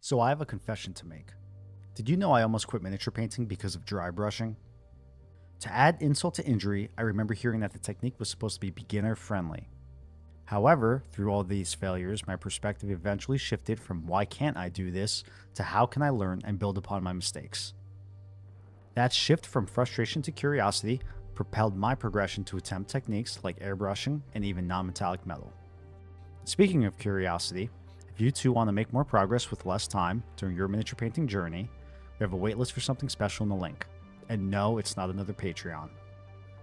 So I have a confession to make. Did you know I almost quit miniature painting because of dry brushing? To add insult to injury, I remember hearing that the technique was supposed to be beginner friendly. However, through all these failures, my perspective eventually shifted from why can't I do this to how can I learn and build upon my mistakes. That shift from frustration to curiosity propelled my progression to attempt techniques like airbrushing and even non-metallic metal. Speaking of curiosity, if you too want to make more progress with less time during your miniature painting journey, we have a waitlist for something special in the link. And no, it's not another Patreon.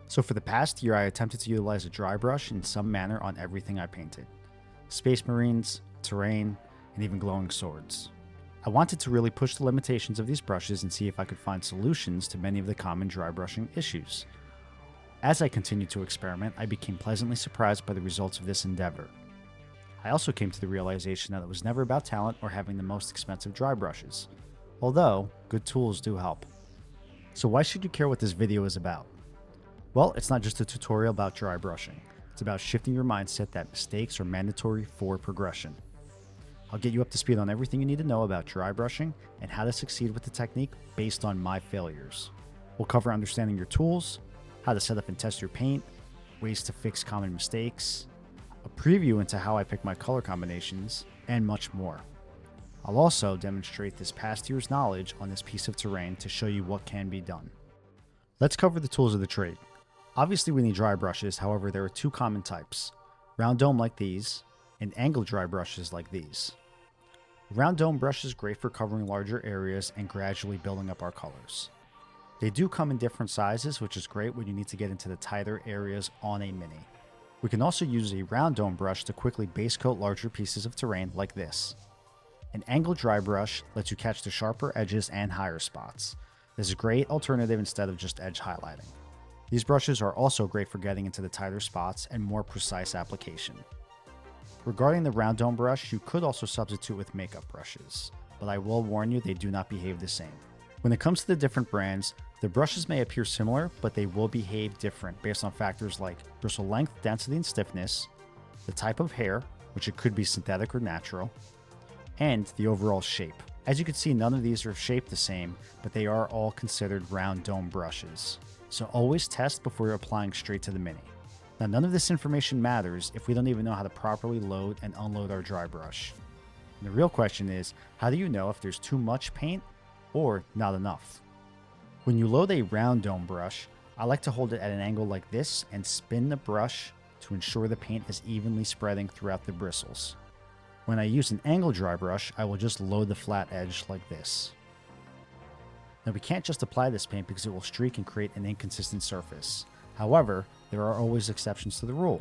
So for the past year, I attempted to utilize a dry brush in some manner on everything I painted. Space Marines, terrain, and even glowing swords. I wanted to really push the limitations of these brushes and see if I could find solutions to many of the common dry brushing issues. As I continued to experiment, I became pleasantly surprised by the results of this endeavor. I also came to the realization that it was never about talent or having the most expensive dry brushes, although good tools do help. So why should you care what this video is about? Well, it's not just a tutorial about dry brushing. It's about shifting your mindset that mistakes are mandatory for progression. I'll get you up to speed on everything you need to know about dry brushing and how to succeed with the technique based on my failures. We'll cover understanding your tools, how to set up and test your paint, ways to fix common mistakes, a preview into how I pick my color combinations, and much more. I'll also demonstrate this past year's knowledge on this piece of terrain to show you what can be done. Let's cover the tools of the trade. Obviously we need dry brushes, however there are two common types, round dome like these, and angle dry brushes like these. A round dome brush is great for covering larger areas and gradually building up our colors. They do come in different sizes, which is great when you need to get into the tighter areas on a mini. We can also use a round dome brush to quickly base coat larger pieces of terrain like this. An angle dry brush lets you catch the sharper edges and higher spots. This is a great alternative instead of just edge highlighting. These brushes are also great for getting into the tighter spots and more precise application. Regarding the round dome brush, you could also substitute with makeup brushes, but I will warn you they do not behave the same. When it comes to the different brands, the brushes may appear similar, but they will behave different based on factors like bristle length, density, and stiffness, the type of hair, which it could be synthetic or natural, and the overall shape. As you can see, none of these are shaped the same, but they are all considered round dome brushes. So always test before you're applying straight to the mini. Now none of this information matters if we don't even know how to properly load and unload our dry brush. And the real question is, how do you know if there's too much paint or not enough? When you load a round dome brush, I like to hold it at an angle like this and spin the brush to ensure the paint is evenly spreading throughout the bristles. When I use an angle dry brush, I will just load the flat edge like this. Now we can't just apply this paint because it will streak and create an inconsistent surface. However, there are always exceptions to the rule.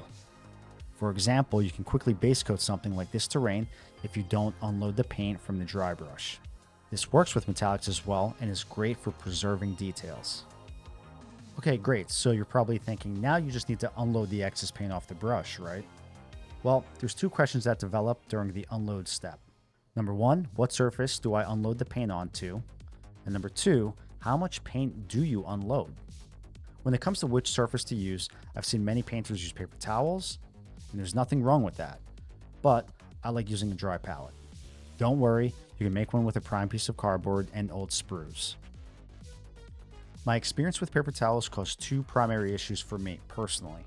For example, you can quickly base coat something like this terrain if you don't unload the paint from the dry brush. This works with metallics as well and is great for preserving details. Okay, great, so you're probably thinking now you just need to unload the excess paint off the brush, right? Well, there's two questions that develop during the unload step. Number one, what surface do I unload the paint onto? And number two, how much paint do you unload? When it comes to which surface to use, I've seen many painters use paper towels, and there's nothing wrong with that. But I like using a dry palette. Don't worry, you can make one with a prime piece of cardboard and old sprues. My experience with paper towels caused two primary issues for me personally.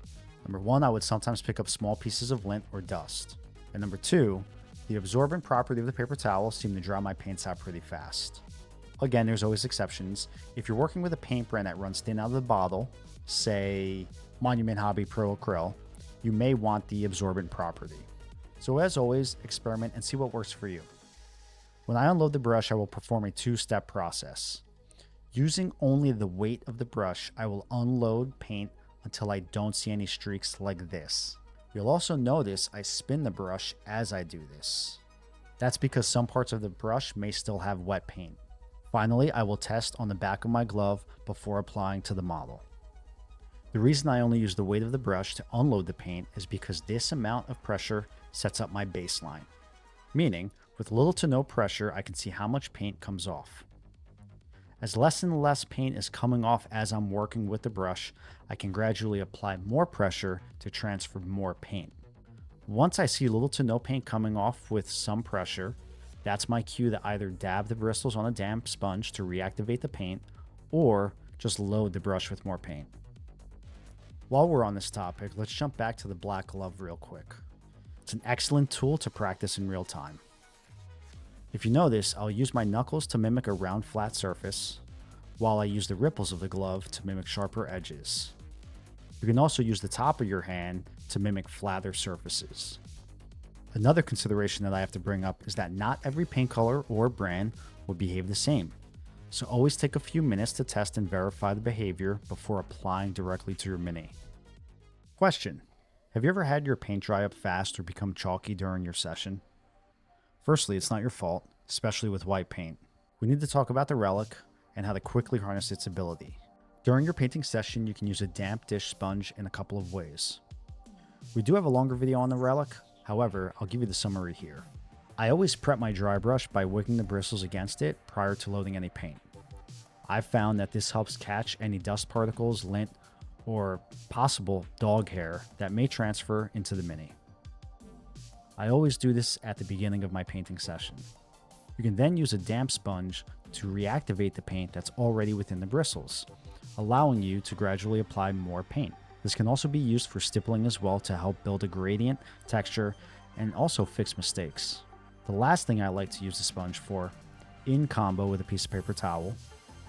Number one, I would sometimes pick up small pieces of lint or dust. And number two, the absorbent property of the paper towel seemed to dry my paints out pretty fast. Again, there's always exceptions. If you're working with a paint brand that runs thin out of the bottle, say Monument Hobby Pro Acryl, you may want the absorbent property. So as always, experiment and see what works for you. When I unload the brush, I will perform a two-step process. Using only the weight of the brush, I will unload paint until I don't see any streaks like this. You'll also notice I spin the brush as I do this. That's because some parts of the brush may still have wet paint. Finally, I will test on the back of my glove before applying to the model. The reason I only use the weight of the brush to unload the paint is because this amount of pressure sets up my baseline. Meaning, with little to no pressure, I can see how much paint comes off. As less and less paint is coming off as I'm working with the brush, I can gradually apply more pressure to transfer more paint. Once I see little to no paint coming off with some pressure, That's my cue to either dab the bristles on a damp sponge to reactivate the paint, or just load the brush with more paint. While we're on this topic, let's jump back to the black glove real quick. It's an excellent tool to practice in real time. If you notice, I'll use my knuckles to mimic a round flat surface, while I use the ripples of the glove to mimic sharper edges. You can also use the top of your hand to mimic flatter surfaces. Another consideration that I have to bring up is that not every paint color or brand will behave the same. So always take a few minutes to test and verify the behavior before applying directly to your mini. Question: have you ever had your paint dry up fast or become chalky during your session? Firstly, it's not your fault, especially with white paint. We need to talk about the relic and how to quickly harness its ability. During your painting session, you can use a damp dish sponge in a couple of ways. We do have a longer video on the relic, however, I'll give you the summary here. I always prep my dry brush by wicking the bristles against it prior to loading any paint. I've found that this helps catch any dust particles, lint, or possible dog hair that may transfer into the mini. I always do this at the beginning of my painting session. You can then use a damp sponge to reactivate the paint that's already within the bristles, allowing you to gradually apply more paint. This can also be used for stippling as well to help build a gradient, texture, and also fix mistakes. The last thing I like to use the sponge for, in combo with a piece of paper towel,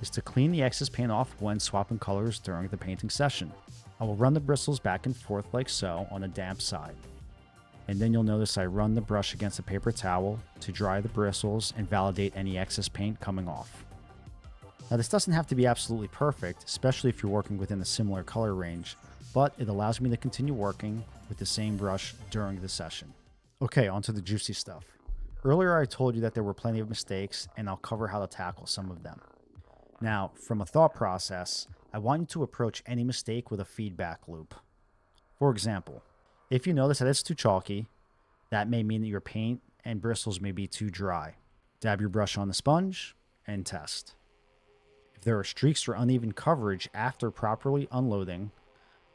is to clean the excess paint off when swapping colors during the painting session. I will run the bristles back and forth like so on a damp side. And then you'll notice I run the brush against a paper towel to dry the bristles and validate any excess paint coming off. Now this doesn't have to be absolutely perfect, especially if you're working within a similar color range, but it allows me to continue working with the same brush during the session. Okay, onto the juicy stuff. Earlier I told you that there were plenty of mistakes, and I'll cover how to tackle some of them. Now, from a thought process, I want you to approach any mistake with a feedback loop. For example, if you notice that it's too chalky, that may mean that your paint and bristles may be too dry. Dab your brush on the sponge and test. If there are streaks or uneven coverage after properly unloading,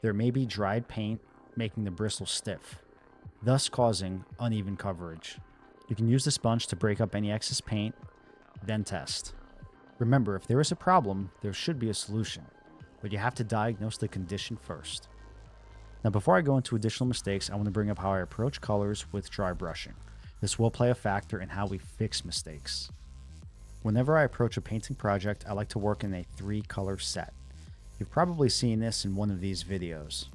there may be dried paint making the bristles stiff, thus causing uneven coverage. You can use the sponge to break up any excess paint, then test. Remember, if there is a problem, there should be a solution, but you have to diagnose the condition first. Now, before I go into additional mistakes, I want to bring up how I approach colors with dry brushing. This will play a factor in how we fix mistakes. Whenever I approach a painting project, I like to work in a 3-color set. You've probably seen this in one of these videos.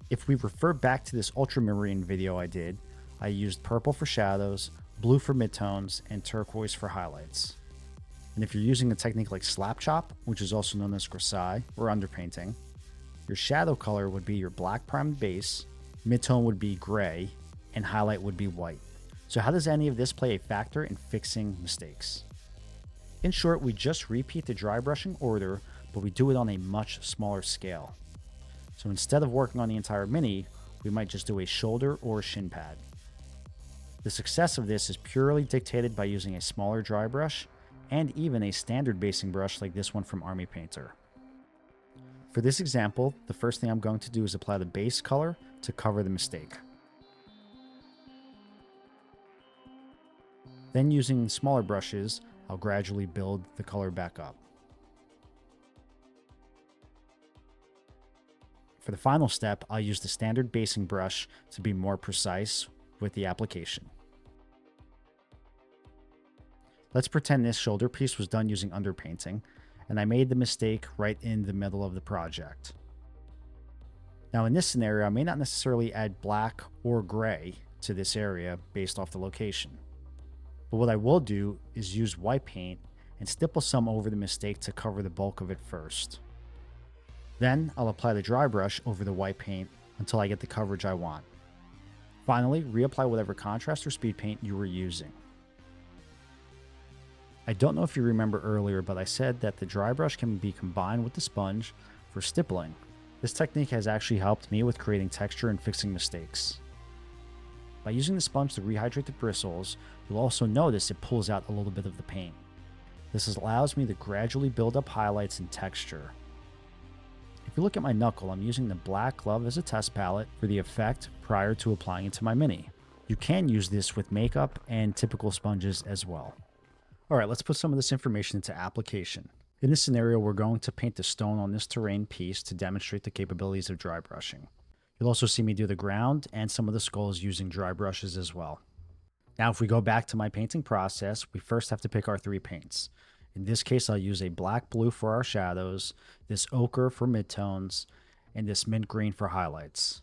If we refer back to this ultramarine video I did, I used purple for shadows, blue for midtones, and turquoise for highlights. And if you're using a technique like slap chop, which is also known as grisaille or underpainting, your shadow color would be your black primed base, midtone would be gray, and highlight would be white. So how does any of this play a factor in fixing mistakes? In short, we just repeat the dry brushing order, but we do it on a much smaller scale. So instead of working on the entire mini, we might just do a shoulder or a shin pad. The success of this is purely dictated by using a smaller dry brush and even a standard basing brush like this one from Army Painter. For this example, the first thing I'm going to do is apply the base color to cover the mistake. Then using smaller brushes, I'll gradually build the color back up. For the final step, I'll use the standard basing brush to be more precise with the application. Let's pretend this shoulder piece was done using underpainting, and I made the mistake right in the middle of the project. Now in this scenario, I may not necessarily add black or gray to this area based off the location. But what I will do is use white paint and stipple some over the mistake to cover the bulk of it first. Then I'll apply the dry brush over the white paint until I get the coverage I want. Finally, reapply whatever contrast or speed paint you were using. I don't know if you remember earlier, but I said that the dry brush can be combined with the sponge for stippling. This technique has actually helped me with creating texture and fixing mistakes. By using the sponge to rehydrate the bristles, you'll also notice it pulls out a little bit of the paint. This allows me to gradually build up highlights and texture. If you look at my knuckle, I'm using the black glove as a test palette for the effect prior to applying it to my mini. You can use this with makeup and typical sponges as well. All right, let's put some of this information into application. In this scenario, we're going to paint the stone on this terrain piece to demonstrate the capabilities of dry brushing. You'll also see me do the ground and some of the skulls using dry brushes as well. Now, if we go back to my painting process, we first have to pick our 3 paints. In this case, I'll use a black blue for our shadows, this ochre for midtones, and this mint green for highlights.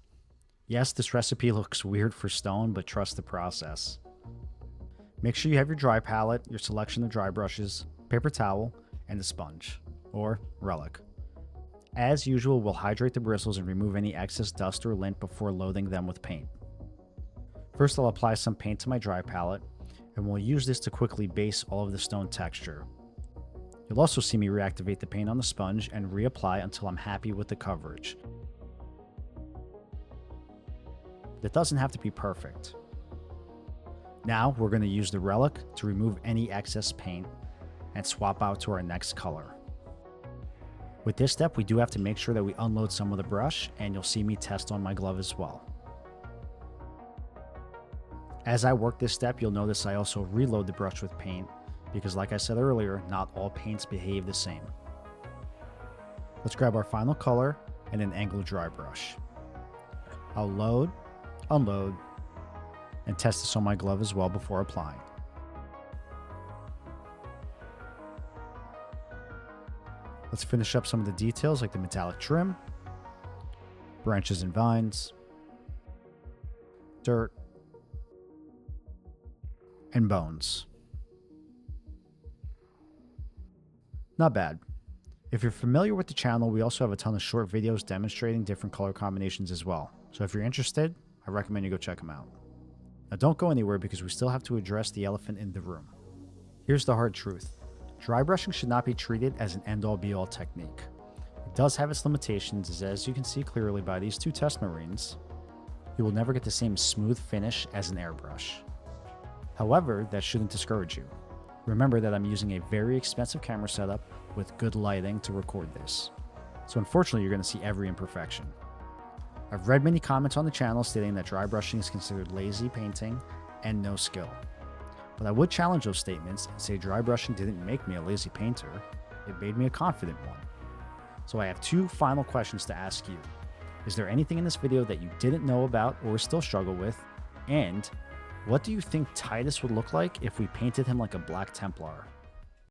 Yes, this recipe looks weird for stone, but trust the process. Make sure you have your dry palette, your selection of dry brushes, paper towel, and a sponge, or relic. As usual, we'll hydrate the bristles and remove any excess dust or lint before loading them with paint. First, I'll apply some paint to my dry palette, and we'll use this to quickly base all of the stone texture. You'll also see me reactivate the paint on the sponge and reapply until I'm happy with the coverage. That doesn't have to be perfect. Now, we're going to use the relic to remove any excess paint and swap out to our next color. With this step, we do have to make sure that we unload some of the brush, and you'll see me test on my glove as well. As I work this step, you'll notice I also reload the brush with paint because, like I said earlier, not all paints behave the same. Let's grab our final color and an angled dry brush. I'll load, unload, and test this on my glove as well before applying. Let's finish up some of the details like the metallic trim, branches and vines, dirt, and bones. Not bad. If you're familiar with the channel, we also have a ton of short videos demonstrating different color combinations as well. So if you're interested, I recommend you go check them out. Now don't go anywhere because we still have to address the elephant in the room. Here's the hard truth. Dry brushing should not be treated as an end-all be-all technique. It does have its limitations, as you can see clearly by these 2 test marines. You will never get the same smooth finish as an airbrush. However, that shouldn't discourage you. Remember that I'm using a very expensive camera setup with good lighting to record this. So unfortunately, you're going to see every imperfection. I've read many comments on the channel stating that dry brushing is considered lazy painting and no skill. But I would challenge those statements and say dry brushing didn't make me a lazy painter, it made me a confident one. So I have 2 final questions to ask you. Is there anything in this video that you didn't know about or still struggle with? And what do you think Titus would look like if we painted him like a Black Templar?